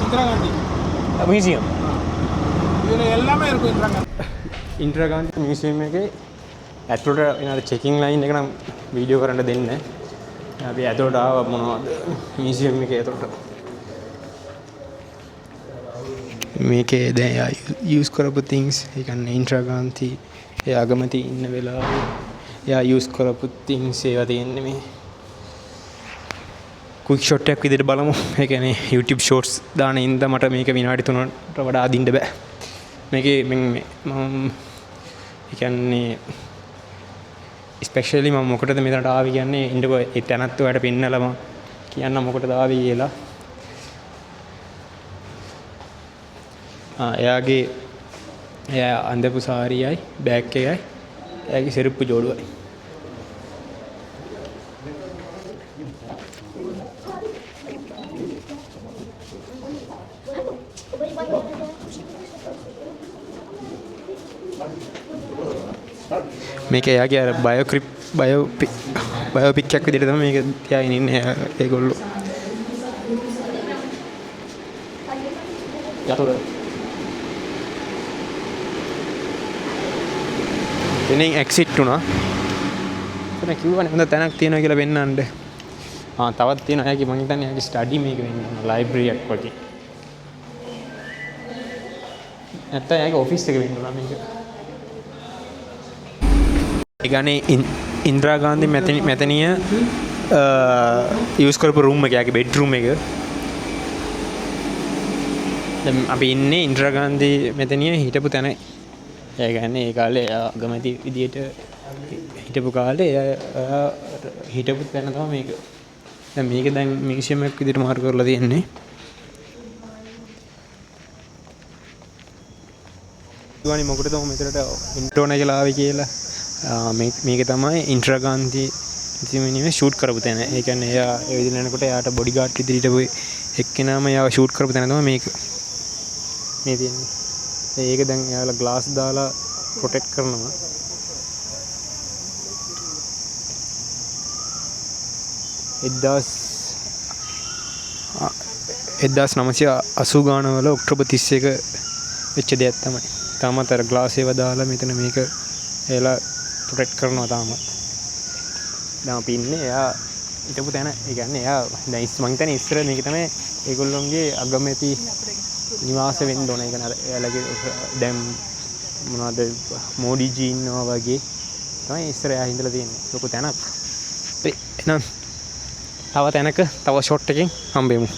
Indira Gandhi museum. இதில் எல்லாமே இருக்கும் ඉන්දිරා ගාන්ධි මියුසියම් එකේ ඇතුළට එන චෙකින් ලයින් එක නම් වීඩියෝ කරන්න දෙන්නේ. අපි ඇතුළට ආව මොනවද මියුසියම් එකේ ඇතුළට. මේකේ දැන් යූස් කරපු things ඒ කියන්නේ ඉන්දිරා ගාන්ධි ඒ අගමැති ඉන්න වෙලාවේ එයා යූස් කරපු things ඒවා තියෙන්නේ මේ. ක්වික් ෂොට් එකක් විදිහට බලමු. ඒ කියන්නේ YouTube shorts දාන ඉඳ මට මේක විනාඩි 3කට වඩා අදින්න බෑ. මේකේ මම ඒ කියන්නේ ස්පෙෂලි මම මොකටද මෙතනට ආවේ කියන්නේ ඉන්නකෝ ඒ තැනත් ඔයාලට පෙන්නලා මම කියන්න මොකටද ආවේ කියලා. එයා අඳපු සාරියයි බෑග් එකයි එයාගේ සෙරුප්පු ජෝඩුවයි. මේක එයාගේ අර බයෝපික් එකක් විදිහට තමයි මේක තියාගෙන ඉන්නේ ඒගොල්ලෝ. යතොර එනින් එක්සිට් වුණා. එතන කිව්වනේ හොඳ තැනක් තියෙනවා කියලා පෙන්නන්න. තවත් තියෙනවා එයාගේ මං හිතන්නේ එයාගේ ස්ටඩි මේක වෙන්න ඕන ලයිබ්‍රරි එකක් වගේ. නැත්නම් එයාගේ ඔෆිස් එක වෙන්න ඕන මේක. ඒ කියන්නේ ඉන්දිරා ගාන්ධි මෙතනිය යූස් කරපු රූම් එක එයාගේ බෙඩ්රූම් එක. දැන් අපි ඉන්නේ ඉන්දිරා ගාන්ධි මෙතනිය හිටපු තැන. ඒ කියන්නේ ඒ කාලේ අගමැති විදියට හිටපු කාලේ එයා හිටපු තැන තමයි මේක. දැන් මේක දැන් මියුසියම් එකක් විදියට මාරු කරලා තියෙන්නේ. ඉතින් මොකටද මම මෙතනට ඉන්ට්‍රෝන කියලා ආවේ කියලා. මේක තමයි ඉන්දිරා ගාන්ධි ඉතිමිනේ ෂූට් කරපු තැන. ඒ කියන්නේ එයා ඒ විදිහට යනකොට එයාට බොඩි ගාඩ් විදිහට හිටපු එක්කෙනාම එයාව ෂූට් කරපු තැන තමයි මේක. මේ තියෙන්නේ. ඒක දැන් එයාලා ග්ලාස් දාලා ප්‍රොටෙක්ට් කරනවා. එදදාස් 980 ගානවල ඔක්ටෝබර් 31 වෙච්ච දෙයක් තමයි. තාමත් අර ග්ලාස් ඒවා දාලා මෙතන මේක එයාලා ප්‍රොටෙක්ට් කරනවා තාමත්. දැන් අපි ඉන්නේ එයා හිටපු තැන. ඒ කියන්නේ එයා දැන් මං හිතන්නේ ඉස්සර මේක තමයි ඒගොල්ලොන්ගේ අගමැති නිවාස වෙන්න ඕන. ඒ කියන්නේ එයාලගේ දැන් මොනවද මෝඩිජී ඉන්නවා වගේ තමයි ඉස්සර එයා හිඳලා තියෙන්නේ. ලොකු තැනක්. එහෙනම් තව තැනක තව ෂොට් එකකින් හම්බෙමු.